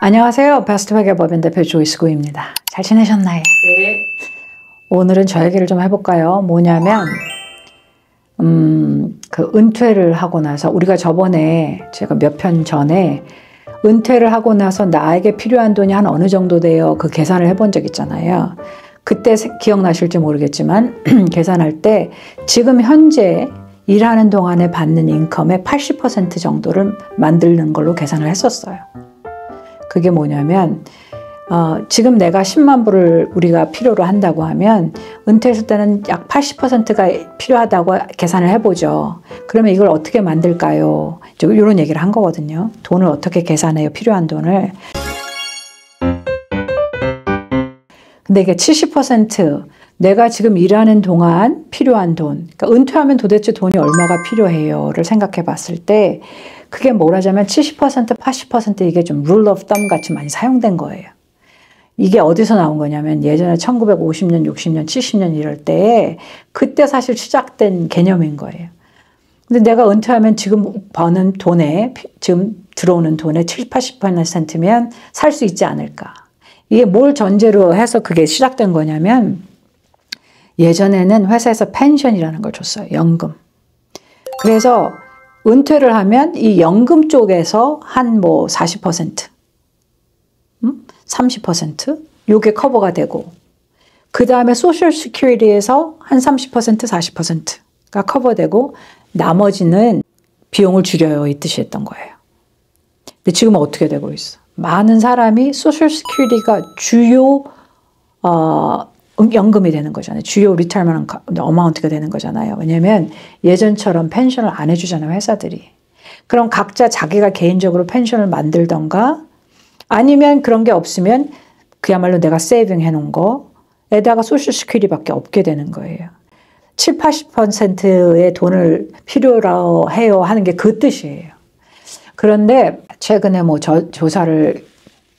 안녕하세요. 베스트 회계법인 대표 조이스 구입니다. 잘 지내셨나요? 네. 오늘은 저 얘기를 좀 해볼까요? 뭐냐면 그 은퇴를 하고 나서 우리가 저번에 제가 몇 편 전에 은퇴를 하고 나서 나에게 필요한 돈이 한 어느 정도 돼요. 그 계산을 해본 적 있잖아요. 그때 기억나실지 모르겠지만 계산할 때 지금 현재 일하는 동안에 받는 인컴의 80% 정도를 만드는 걸로 계산을 했었어요. 그게 뭐냐면 지금 내가 10만 불을 우리가 필요로 한다고 하면 은퇴했을 때는 약 80%가 필요하다고 계산을 해보죠. 그러면 이걸 어떻게 만들까요? 이런 얘기를 한 거거든요. 돈을 어떻게 계산해요? 필요한 돈을. 근데 이게 70% 내가 지금 일하는 동안 필요한 돈, 그러니까 은퇴하면 도대체 돈이 얼마가 필요해요를 생각해 봤을 때 그게 뭐라자면 70%, 80% 이게 좀 rule of thumb 같이 많이 사용된 거예요. 이게 어디서 나온 거냐면 예전에 1950년, 60년, 70년 이럴 때에 그때 사실 시작된 개념인 거예요. 근데 내가 은퇴하면 지금 버는 돈에, 지금 들어오는 돈의 70, 80%면 살 수 있지 않을까. 이게 뭘 전제로 해서 그게 시작된 거냐면 예전에는 회사에서 펜션이라는 걸 줬어요. 연금. 그래서 은퇴를 하면 이 연금 쪽에서 한 뭐 40%, 30% 요게 커버가 되고 그 다음에 소셜 시큐리티에서 한 30%, 40%가 커버되고 나머지는 비용을 줄여요. 이 뜻이 했던 거예요. 근데 지금은 어떻게 되고 있어? 많은 사람이 소셜 시큐리티가 주요 연금이 되는 거잖아요. 주요 리타이먼트 어마운트가 되는 거잖아요. 왜냐하면 예전처럼 펜션을 안 해주잖아요. 회사들이. 그럼 각자 자기가 개인적으로 펜션을 만들던가 아니면 그런 게 없으면 그야말로 내가 세이빙 해놓은 거에다가 소셜 시큐리티밖에 없게 되는 거예요. 7, 80%의 돈을 필요로 해요 하는 게 그 뜻이에요. 그런데 최근에 뭐 조사를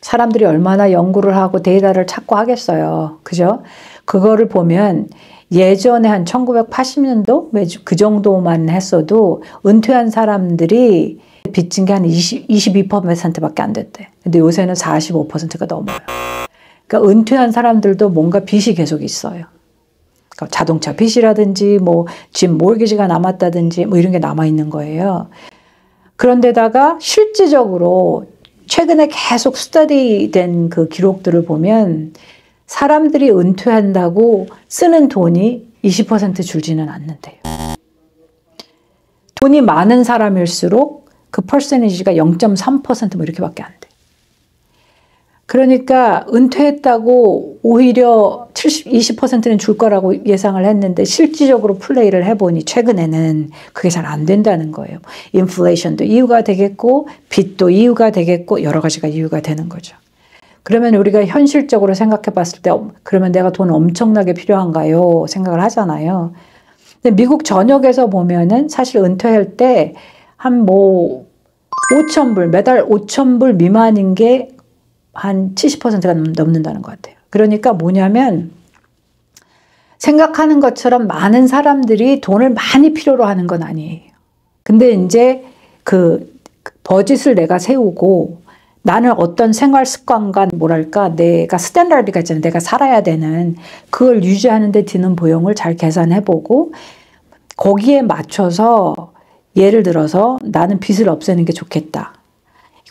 사람들이 얼마나 연구를 하고 데이터를 찾고 하겠어요. 그죠? 그거를 보면 예전에 한 1980년도 그 정도만 했어도 은퇴한 사람들이 빚진 게 한 22%밖에 안 됐대. 근데 요새는 45%가 넘어요. 그러니까 은퇴한 사람들도 뭔가 빚이 계속 있어요. 그러니까 자동차 빚이라든지 뭐 집 모기지가 남았다든지 뭐 이런 게 남아 있는 거예요. 그런데다가 실질적으로 최근에 계속 스터디된 그 기록들을 보면 사람들이 은퇴한다고 쓰는 돈이 20% 줄지는 않는데요. 돈이 많은 사람일수록 그 퍼센티지가 0.3% 뭐 이렇게밖에 안 돼. 그러니까 은퇴했다고 오히려 20%는 줄 거라고 예상을 했는데 실질적으로 플레이를 해보니 최근에는 그게 잘 안 된다는 거예요. 인플레이션도 이유가 되겠고 빚도 이유가 되겠고 여러 가지가 이유가 되는 거죠. 그러면 우리가 현실적으로 생각해 봤을 때 그러면 내가 돈 엄청나게 필요한가요? 생각을 하잖아요. 근데 미국 전역에서 보면은 사실 은퇴할 때 한 뭐 5,000불, 매달 5,000불 미만인 게 한 70%가 넘는다는 것 같아요. 그러니까 뭐냐면 생각하는 것처럼 많은 사람들이 돈을 많이 필요로 하는 건 아니에요. 근데 이제 그 버짓을 내가 세우고 나는 어떤 생활 습관과 뭐랄까 내가 스탠다드가 있잖아요. 내가 살아야 되는 그걸 유지하는 데 드는 비용을 잘 계산해보고 거기에 맞춰서 예를 들어서 나는 빚을 없애는 게 좋겠다.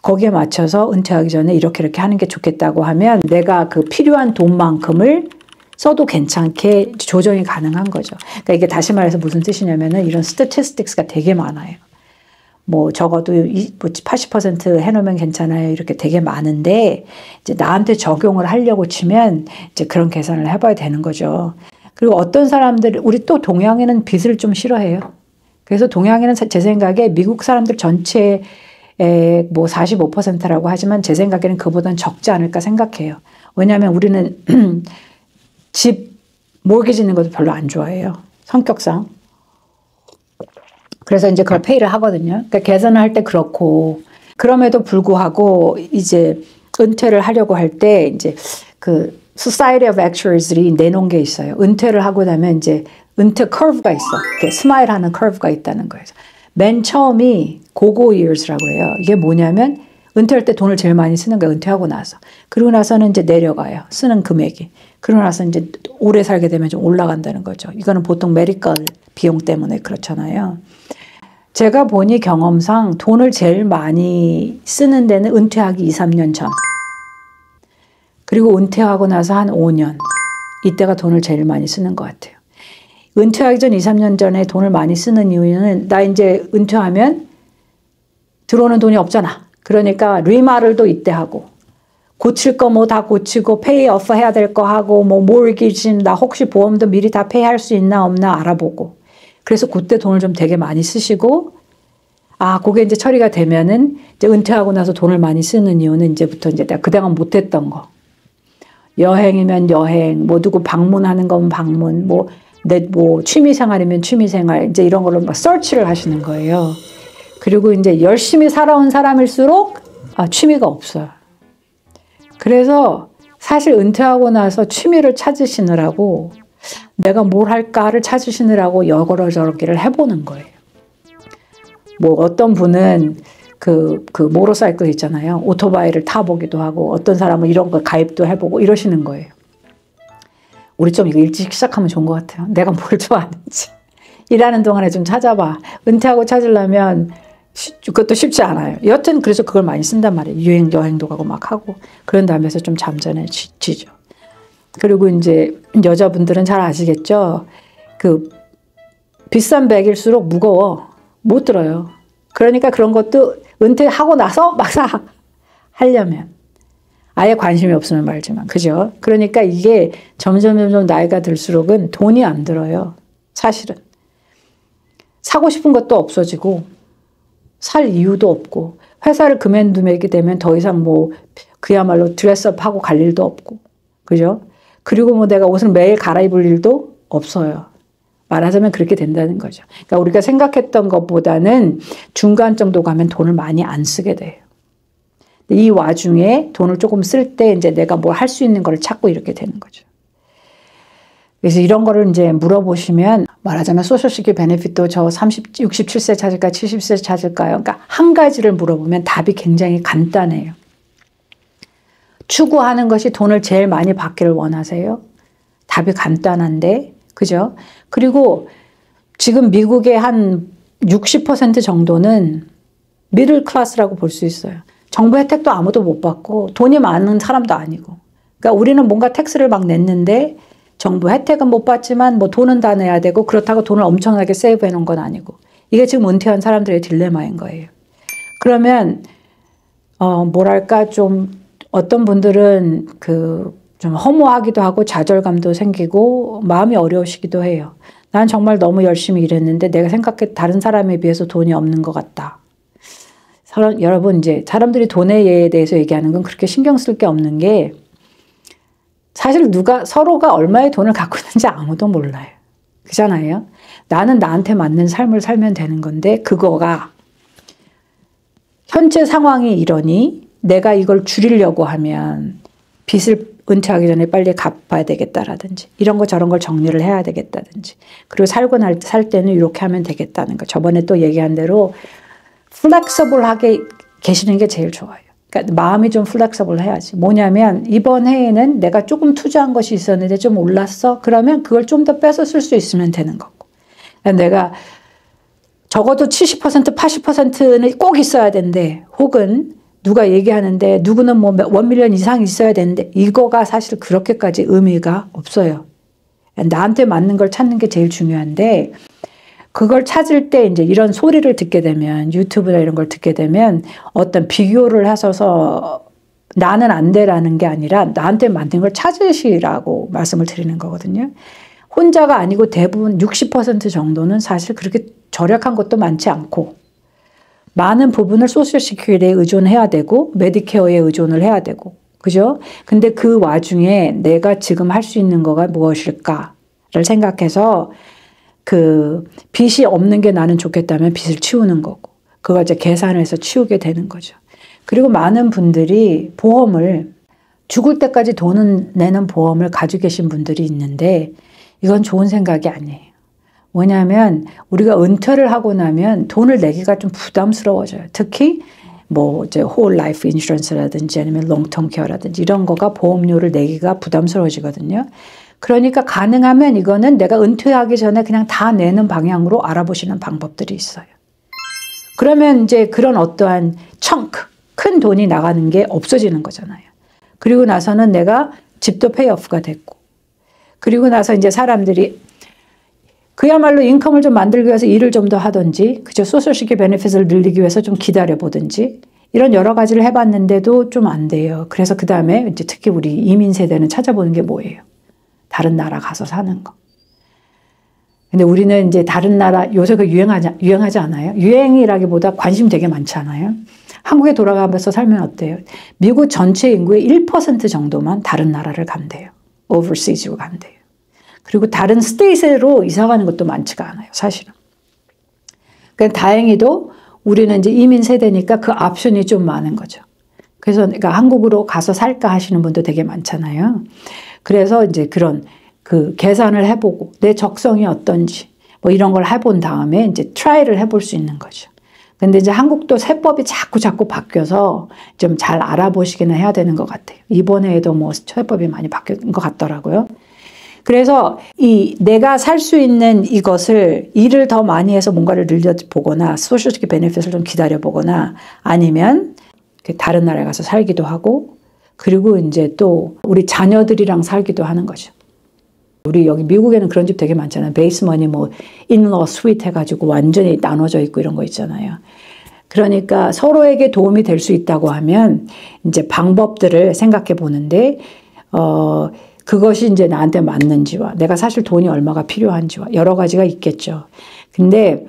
거기에 맞춰서 은퇴하기 전에 이렇게 하는 게 좋겠다고 하면 내가 그 필요한 돈만큼을 써도 괜찮게 조정이 가능한 거죠. 그러니까 이게 다시 말해서 무슨 뜻이냐면은 이런 스태티스틱스가 되게 많아요. 뭐 적어도 80% 해놓으면 괜찮아요. 이렇게 되게 많은데 이제 나한테 적용을 하려고 치면 이제 그런 계산을 해봐야 되는 거죠. 그리고 어떤 사람들 우리 또 동양인은 빚을 좀 싫어해요. 그래서 동양인은 제 생각에 미국 사람들 전체 뭐 45%라고 하지만 제 생각에는 그보다는 적지 않을까 생각해요. 왜냐하면 우리는 집 모기지 있는 것도 별로 안 좋아해요. 성격상. 그래서 이제 그걸 페이를 하거든요. 그러니까 계산을 할 때 그렇고 그럼에도 불구하고 이제 은퇴를 하려고 할 때 이제 그 Society of Actuaries들이 내놓은 게 있어요. 은퇴를 하고 나면 이제 은퇴 커브가 있어. 이렇게 스마일하는 커브가 있다는 거예요. 맨 처음이 고고 years라고 해요. 이게 뭐냐면 은퇴할 때 돈을 제일 많이 쓰는 거예요. 은퇴하고 나서. 그러고 나서는 이제 내려가요. 쓰는 금액이. 그러고 나서 이제 오래 살게 되면 좀 올라간다는 거죠. 이거는 보통 메디컬 비용 때문에 그렇잖아요. 제가 보니 경험상 돈을 제일 많이 쓰는 데는 은퇴하기 2, 3년 전. 그리고 은퇴하고 나서 한 5년. 이때가 돈을 제일 많이 쓰는 것 같아요. 은퇴하기 전 2, 3년 전에 돈을 많이 쓰는 이유는 나 이제 은퇴하면 들어오는 돈이 없잖아. 그러니까 리마를도 이때 하고 고칠 거 뭐 다 고치고 페이 오프 해야 될 거 하고 뭐 모르기지 나 혹시 보험도 미리 다 페이할 수 있나 없나 알아보고 그래서 그때 돈을 좀 되게 많이 쓰시고 그게 이제 처리가 되면은 이제 은퇴하고 나서 돈을 많이 쓰는 이유는 이제부터 이제 내가 그동안 못했던 거 여행이면 여행 뭐 누구 방문하는 거면 방문 뭐 취미 생활이면 취미 생활 이제 이런 걸로 막 서치를 하시는 거예요. 그리고 이제 열심히 살아온 사람일수록 취미가 없어요. 그래서 사실 은퇴하고 나서 취미를 찾으시느라고 내가 뭘 할까를 찾으시느라고 여러저러기를 해보는 거예요. 뭐 어떤 분은 그 모터사이클 있잖아요. 오토바이를 타보기도 하고 어떤 사람은 이런 거 가입도 해보고 이러시는 거예요. 우리 좀 이거 일찍 시작하면 좋은 것 같아요. 내가 뭘 좋아하는지. 일하는 동안에 좀 찾아봐. 은퇴하고 찾으려면 그것도 쉽지 않아요. 여튼 그래서 그걸 많이 쓴단 말이에요. 여행도 가고 막 하고 그런 다음에서 좀 잠잠해지죠. 그리고 이제 여자분들은 잘 아시겠죠. 그 비싼 백일수록 무거워. 못 들어요. 그러니까 그런 것도 은퇴하고 나서 막상 하려면 아예 관심이 없으면 말지만 그죠? 그러니까 이게 점점 나이가 들수록은 돈이 안 들어요. 사실은. 사고 싶은 것도 없어지고 살 이유도 없고 회사를 그만두게 되면 더 이상 뭐 그야말로 드레스업하고 갈 일도 없고 그죠? 그리고 뭐 내가 옷을 매일 갈아입을 일도 없어요. 말하자면 그렇게 된다는 거죠. 그러니까 우리가 생각했던 것보다는 중간 정도 가면 돈을 많이 안 쓰게 돼요. 이 와중에 돈을 조금 쓸 때 이제 내가 뭘 할 수 있는 걸 찾고 이렇게 되는 거죠. 그래서 이런 거를 이제 물어보시면 말하자면 소셜시큐리티 베네핏도 저 67세 찾을까요? 70세 찾을까요? 그러니까 한 가지를 물어보면 답이 굉장히 간단해요. 추구하는 것이 돈을 제일 많이 받기를 원하세요? 답이 간단한데 그죠? 그리고 지금 미국의 한 60% 정도는 미들 클래스라고 볼 수 있어요. 정부 혜택도 아무도 못 받고 돈이 많은 사람도 아니고 그러니까 우리는 뭔가 텍스를 막 냈는데 정부 혜택은 못 받지만 뭐 돈은 다 내야 되고 그렇다고 돈을 엄청나게 세이브해 놓은 건 아니고 이게 지금 은퇴한 사람들의 딜레마인 거예요. 그러면 뭐랄까 좀 어떤 분들은 좀 허무하기도 하고 좌절감도 생기고 마음이 어려우시기도 해요. 난 정말 너무 열심히 일했는데 내가 생각해 다른 사람에 비해서 돈이 없는 것 같다. 여러분 이제 사람들이 돈에 대해서 얘기하는 건 그렇게 신경 쓸 게 없는 게 사실 서로가 얼마의 돈을 갖고 있는지 아무도 몰라요. 그잖아요. 나는 나한테 맞는 삶을 살면 되는 건데 그거가 현재 상황이 이러니 내가 이걸 줄이려고 하면 빚을 은퇴하기 전에 빨리 갚아야 되겠다라든지 이런 거 저런 걸 정리를 해야 되겠다든지 그리고 살 때는 이렇게 하면 되겠다는 거. 저번에 또 얘기한 대로 플렉서블하게 계시는 게 제일 좋아요. 그러니까 마음이 좀 플렉서블 해야지. 뭐냐면 이번 해에는 내가 조금 투자한 것이 있었는데 좀 올랐어? 그러면 그걸 좀 더 빼서 쓸 수 있으면 되는 거고. 그러니까 내가 적어도 70%, 80%는 꼭 있어야 된대. 혹은 누가 얘기하는데 누구는 뭐 1밀리언 이상 있어야 되는데 이거가 사실 그렇게까지 의미가 없어요. 나한테 맞는 걸 찾는 게 제일 중요한데 그걸 찾을 때 이제 이런 소리를 듣게 되면 유튜브나 이런 걸 듣게 되면 어떤 비교를 하셔서 나는 안 돼라는 게 아니라 나한테 맞는 걸 찾으시라고 말씀을 드리는 거거든요. 혼자가 아니고 대부분 60% 정도는 사실 그렇게 절약한 것도 많지 않고 많은 부분을 소셜시큐리티에 의존해야 되고 메디케어에 의존을 해야 되고 그죠? 근데 그 와중에 내가 지금 할 수 있는 거가 무엇일까를 생각해서 그 빚이 없는 게 나는 좋겠다면 빚을 치우는 거고 그걸 이제 계산해서 치우게 되는 거죠. 그리고 많은 분들이 보험을 죽을 때까지 돈은 내는 보험을 가지고 계신 분들이 있는데 이건 좋은 생각이 아니에요. 뭐냐면 우리가 은퇴를 하고 나면 돈을 내기가 좀 부담스러워져요. 특히 뭐 이제 whole life insurance라든지 아니면 long term care라든지 이런 거가 보험료를 내기가 부담스러워지거든요. 그러니까 가능하면 이거는 내가 은퇴하기 전에 그냥 다 내는 방향으로 알아보시는 방법들이 있어요. 그러면 이제 그런 어떠한 청크, 큰 돈이 나가는 게 없어지는 거잖아요. 그리고 나서는 내가 집도 페이오프가 됐고, 그리고 나서 이제 사람들이 그야말로 인컴을 좀 만들기 위해서 일을 좀 더 하든지, 그죠? 소셜시큐리티 베네핏을 늘리기 위해서 좀 기다려 보든지, 이런 여러 가지를 해봤는데도 좀 안 돼요. 그래서 그 다음에 이제 특히 우리 이민 세대는 찾아보는 게 뭐예요? 다른 나라 가서 사는 거. 근데 우리는 이제 다른 나라, 요새 그 유행하지 않아요? 유행이라기보다 관심 되게 많잖아요. 한국에 돌아가면서 살면 어때요? 미국 전체 인구의 1% 정도만 다른 나라를 간대요. overseas로 간대요. 그리고 다른 스테이트로 이사 가는 것도 많지가 않아요, 사실은. 그러니까 다행히도 우리는 이제 이민 세대니까 그 옵션이 좀 많은 거죠. 그래서 그러니까 한국으로 가서 살까 하시는 분도 되게 많잖아요. 그래서 이제 그런 그 계산을 해보고 내 적성이 어떤지 뭐 이런 걸 해본 다음에 이제 트라이를 해볼 수 있는 거죠. 근데 이제 한국도 세법이 자꾸 바뀌어서 좀 잘 알아보시기는 해야 되는 것 같아요. 이번에도 뭐 세법이 많이 바뀐 것 같더라고요. 그래서 이 내가 살 수 있는 이것을 일을 더 많이 해서 뭔가를 늘려보거나 소셜시큐리티 베네핏을 좀 기다려보거나 아니면 다른 나라에 가서 살기도 하고 그리고 이제 또 우리 자녀들이랑 살기도 하는 거죠. 우리 여기 미국에는 그런 집 되게 많잖아요. 베이스먼이 뭐 인러 스위트 해가지고 완전히 나눠져 있고 이런 거 있잖아요. 그러니까 서로에게 도움이 될 수 있다고 하면 이제 방법들을 생각해 보는데 그것이 이제 나한테 맞는지와 내가 사실 돈이 얼마가 필요한지와 여러 가지가 있겠죠. 근데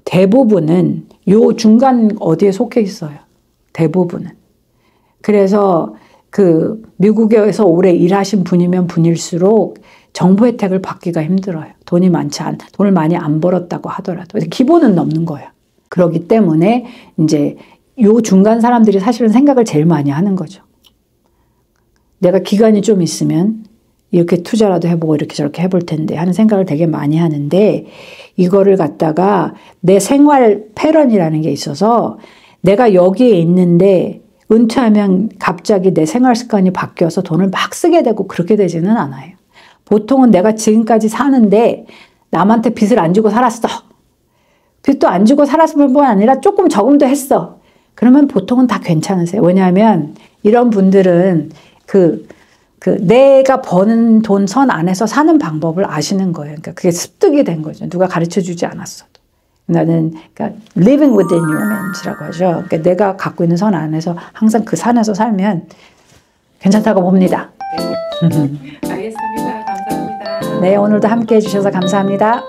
대부분은 요 중간 어디에 속해 있어요. 대부분은. 그래서 그 미국에서 오래 일하신 분이면 분일수록 정부 혜택을 받기가 힘들어요. 돈을 많이 안 벌었다고 하더라도. 기본은 넘는 거예요. 그렇기 때문에 이제 요 중간 사람들이 사실은 생각을 제일 많이 하는 거죠. 내가 기간이 좀 있으면 이렇게 투자라도 해보고 이렇게 저렇게 해볼 텐데 하는 생각을 되게 많이 하는데 이거를 갖다가 내 생활 패런이라는 게 있어서 내가 여기에 있는데 은퇴하면 갑자기 내 생활 습관이 바뀌어서 돈을 막 쓰게 되고 그렇게 되지는 않아요. 보통은 내가 지금까지 사는데 남한테 빚을 안 지고 살았어. 빚도 안 지고 살았을 뿐만 아니라 조금 저금도 했어. 그러면 보통은 다 괜찮으세요. 왜냐하면 이런 분들은 내가 버는 돈 선 안에서 사는 방법을 아시는 거예요. 그러니까 그게 습득이 된 거죠. 누가 가르쳐 주지 않았어도. 나는 그러니까 living within your means라고 하죠. 그러니까 내가 갖고 있는 선 안에서 항상 그 산에서 살면 괜찮다고 봅니다. 알겠습니다. 감사합니다. 네, 오늘도 함께 해주셔서 감사합니다.